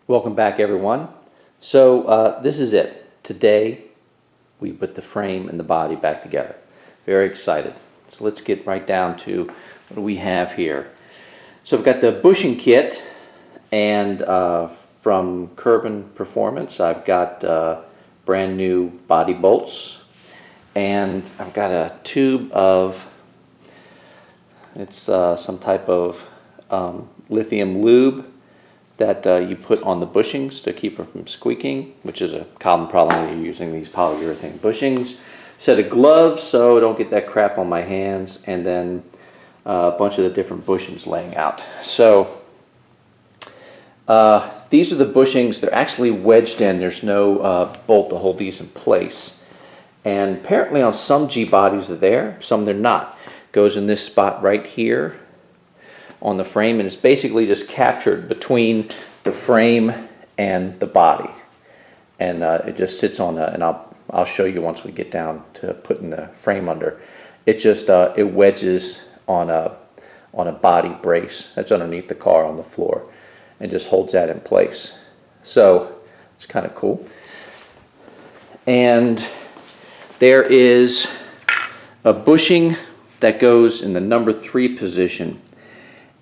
Welcome back, everyone. So this is it. Today we put the frame and the body back together. Very excited. So let's get right down to what do we have here. So I've got the bushing kit, and from Kirban Performance I've got brand new body bolts, and I've got a tube of, it's some type of lithium lube that you put on the bushings to keep them from squeaking, which is a common problem when you're using these polyurethane bushings. Set of gloves so I don't get that crap on my hands, and then a bunch of the different bushings laying out. So these are the bushings. They're actually wedged in. There's no bolt to hold these in place. And apparently on some G bodies they're there, some they're not. Goes in this spot right here on the frame, and it's basically just captured between the frame and the body, and it just sits on a, and I'll show you once we get down to putting the frame under. It just it wedges on a body brace that's underneath the car on the floor, and just holds that in place. So it's kind of cool. And there is a bushing that goes in the number 3 position.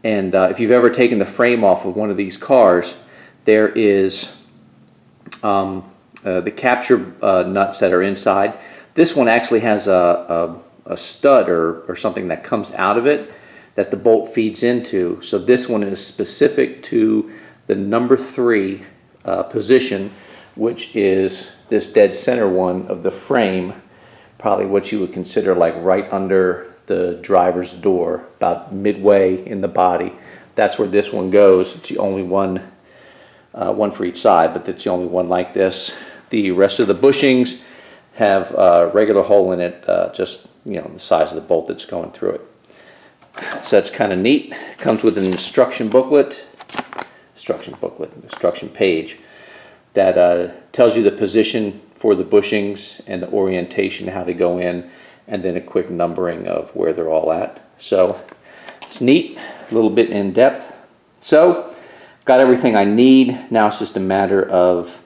And if you've ever taken the frame off of one of these cars, there is the capture nuts that are inside. This one actually has a stud or something that comes out of it that the bolt feeds into. So this one is specific to the number 3 position, which is this dead center one of the frame, probably what you would consider like right under the driver's door, about midway in the body. That's where this one goes. It's the only one for each side, but it's the only one like this. The rest of the bushings have a regular hole in it, just the size of the bolt that's going through it. So that's kind of neat. It comes with an instruction page that tells you the position for the bushings and the orientation, how they go in, and then a quick numbering of where they're all at. So it's neat, a little bit in depth. So got everything I need. Now it's just a matter of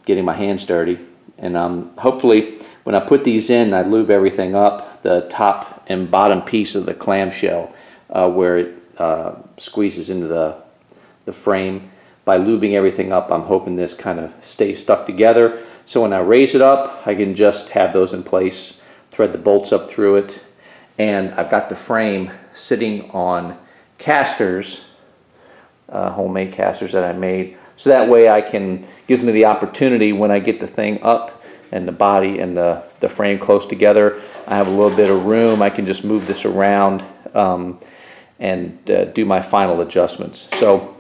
getting my hands dirty, and hopefully when I put these in, I lube everything up, the top and bottom piece of the clamshell where it squeezes into the frame. By lubing everything up, I'm hoping this kind of stays stuck together, so when I raise it up I can just have those in place, thread the bolts up through it. And I've got the frame sitting on casters, homemade casters that I made, so that way gives me the opportunity when I get the thing up and the body and the frame close together, I have a little bit of room. I can just move this around and do my final adjustments. So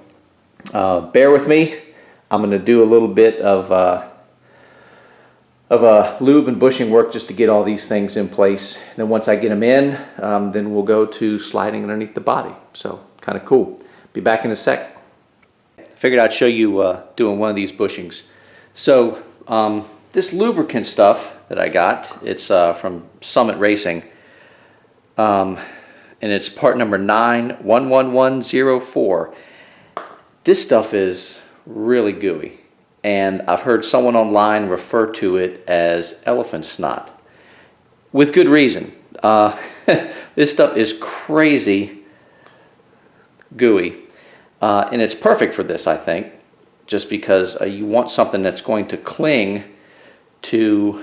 bear with me. I'm going to do a little bit of lube and bushing work just to get all these things in place. Then once I get them in, then we'll go to sliding underneath the body. So kind of cool. Be back in a sec. Figured I'd show you doing one of these bushings. So this lubricant stuff that I got, it's from Summit Racing, and it's part number 911104. This stuff is really gooey, and I've heard someone online refer to it as elephant snot, with good reason. This stuff is crazy gooey, and it's perfect for this, I think, just because you want something that's going to cling to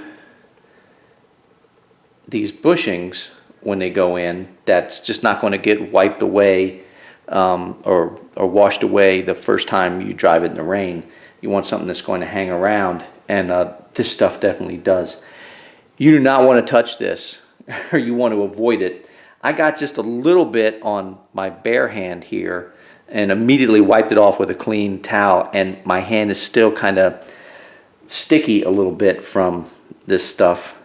these bushings when they go in, that's just not going to get wiped away or washed away the first time you drive it in the rain. You want something that's going to hang around, and this stuff definitely does. You do not want to touch this, or you want to avoid it. I got just a little bit on my bare hand here and immediately wiped it off with a clean towel, and my hand is still kind of sticky a little bit from this stuff.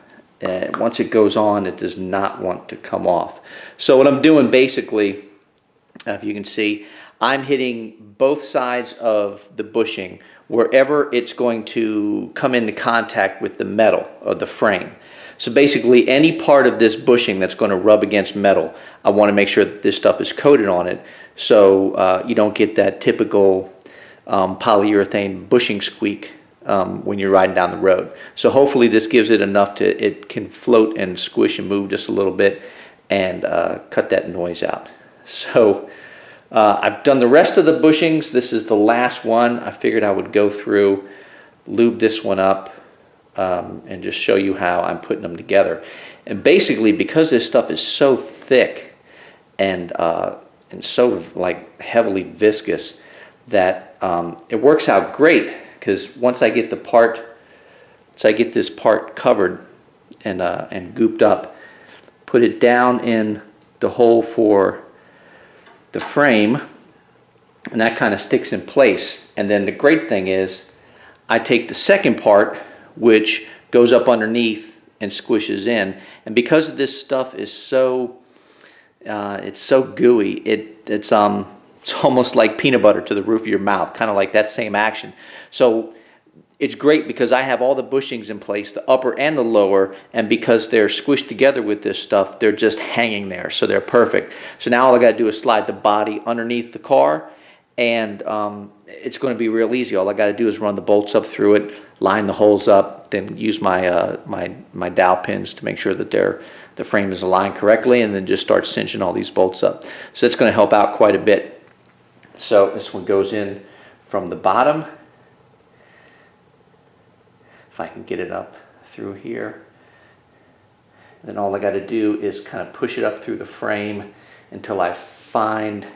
Once it goes on, it does not want to come off. So what I'm doing basically, if you can see, I'm hitting both sides of the bushing wherever it's going to come into contact with the metal of the frame. So basically any part of this bushing that's going to rub against metal, I want to make sure that this stuff is coated on it, so you don't get that typical polyurethane bushing squeak when you're riding down the road. So hopefully this gives it enough it can float and squish and move just a little bit and cut that noise out. So I've done the rest of the bushings. This is the last one. I figured I would go through, lube this one up, and just show you how I'm putting them together. And basically, because this stuff is so thick and so like heavily viscous, that it works out great. Because once I get this part covered and gooped up, put it down in the hole for the frame, and that kind of sticks in place. And then the great thing is, I take the second part, which goes up underneath and squishes in. And because this stuff is so it's so gooey, it's almost like peanut butter to the roof of your mouth, kind of like that same action. So it's great because I have all the bushings in place, the upper and the lower, and because they're squished together with this stuff, they're just hanging there, so they're perfect. So now all I got to do is slide the body underneath the car, and it's going to be real easy. All I got to do is run the bolts up through it, line the holes up, then use my my dowel pins to make sure that the frame is aligned correctly, and then just start cinching all these bolts up. So that's going to help out quite a bit. So this one goes in from the bottom. If I can get it up through here. And then all I got to do is kind of push it up through the frame until I find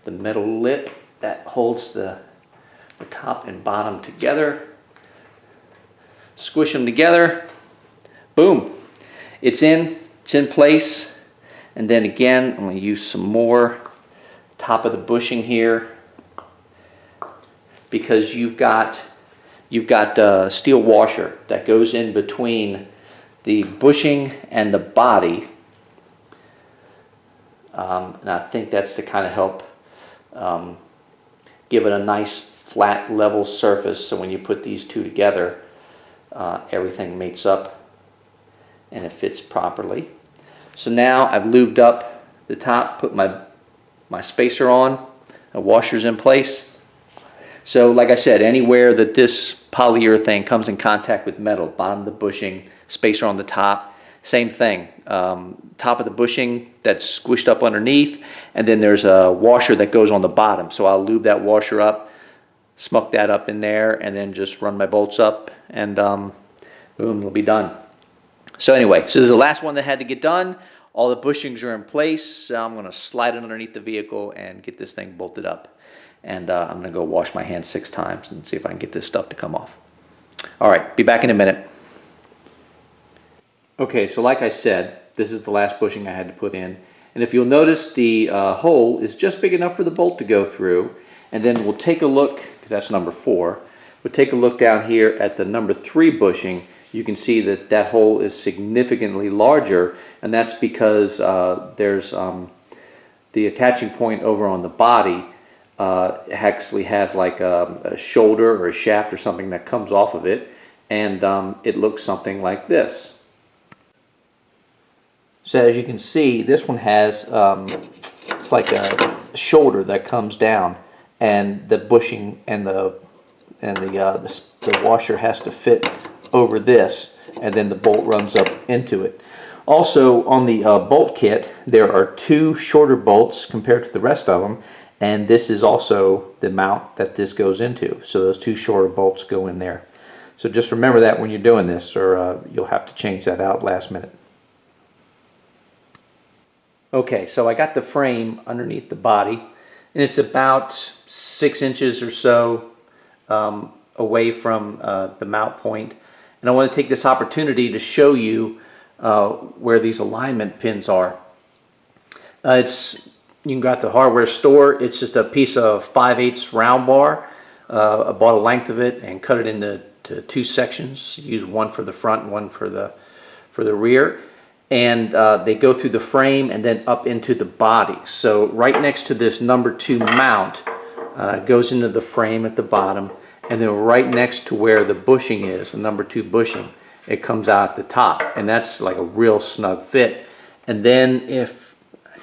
the metal lip that holds the top and bottom together. Squish them together. Boom. It's in place. And then again, I'm going to use some more top of the bushing here, because you've got a steel washer that goes in between the bushing and the body, and I think that's to kind of help give it a nice flat level surface, so when you put these two together, everything mates up and it fits properly. So now I've lubed up the top, put my spacer on, the washer's in place. So like I said, anywhere that this polyurethane comes in contact with metal, bottom of the bushing, spacer on the top, same thing. Top of the bushing that's squished up underneath, and then there's a washer that goes on the bottom. So I'll lube that washer up, smuck that up in there, and then just run my bolts up, and boom, it'll be done. So anyway, so this is the last one that had to get done. All the bushings are in place. So I'm going to slide it underneath the vehicle and get this thing bolted up. And I'm going to go wash my hands 6 times and see if I can get this stuff to come off. All right, be back in a minute. Okay, so like I said, this is the last bushing I had to put in. And if you'll notice, the hole is just big enough for the bolt to go through. And then we'll take a look, because that's number 4. We'll take a look down here at the number 3 bushing. You can see that that hole is significantly larger, and that's because there's the attaching point over on the body actually has like a shoulder or a shaft or something that comes off of it, and it looks something like this. So as you can see, this one has it's like a shoulder that comes down, and the bushing and the washer has to fit over this, and then the bolt runs up into it. Also on the bolt kit, there are 2 shorter bolts compared to the rest of them, and this is also the mount that this goes into. So those 2 shorter bolts go in there. So just remember that when you're doing this, or you'll have to change that out last minute. Okay, so I got the frame underneath the body, and it's about 6 inches or so away from the mount point. And I want to take this opportunity to show you where these alignment pins are. You can go out to the hardware store. It's just a piece of 5/8 round bar. I bought a length of it and cut it into 2 sections. Use one for the front and one for the rear. And they go through the frame and then up into the body. So right next to this number 2 mount goes into the frame at the bottom. And then right next to where the bushing is, the number 2 bushing, it comes out at the top. And that's like a real snug fit. And then if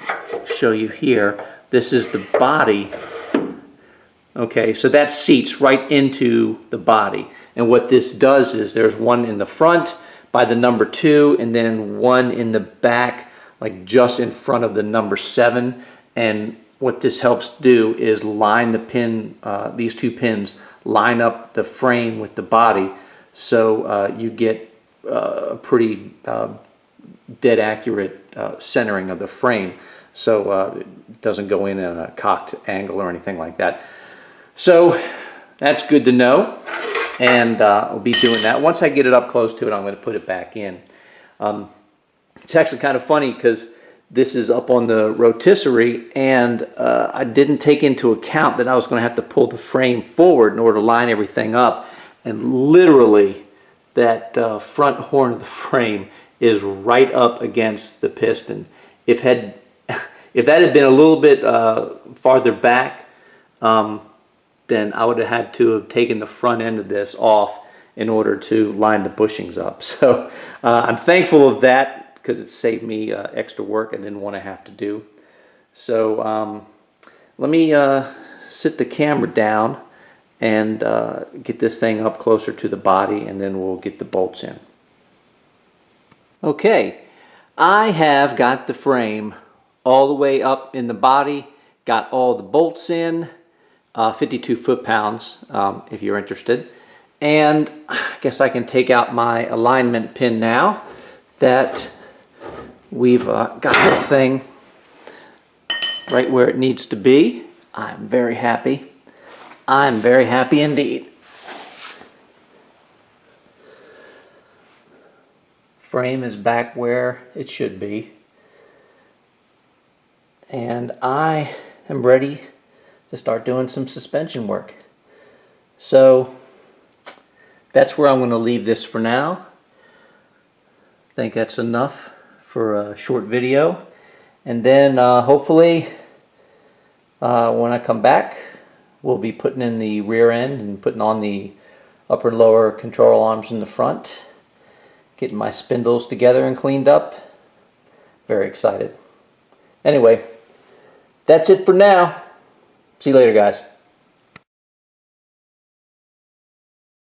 I show you here, this is the body Okay, so that seats right into the body. And what this does is there's one in the front by the number 2 and then one in the back, like just in front of the number 7. And what this helps do is line the pin, these 2 pins line up the frame with the body, so you get a pretty dead accurate centering of the frame, so it doesn't go in a cocked angle or anything like that. So that's good to know, and I'll be doing that. Once I get it up close to it, I'm going to put it back in. It's actually kind of funny because this is up on the rotisserie, and I didn't take into account that I was going to have to pull the frame forward in order to line everything up, and literally that front horn of the frame is right up against the piston. If that had been a little bit farther back, then I would have had to have taken the front end of this off in order to line the bushings up. So I'm thankful of that because it saved me extra work I didn't want to have to do. So let me sit the camera down and get this thing up closer to the body, and then we'll get the bolts in. Okay, I have got the frame all the way up in the body, got all the bolts in, 52 foot-pounds if you're interested. And I guess I can take out my alignment pin now that we've got this thing right where it needs to be. I'm very happy. I'm very happy indeed. Frame is back where it should be. And I am ready to start doing some suspension work. So that's where I'm going to leave this for now. I think that's enough for a short video. And then hopefully when I come back, we'll be putting in the rear end and putting on the upper lower control arms in the front, getting my spindles together and cleaned up. Very excited. Anyway, that's it for now. See you later, guys.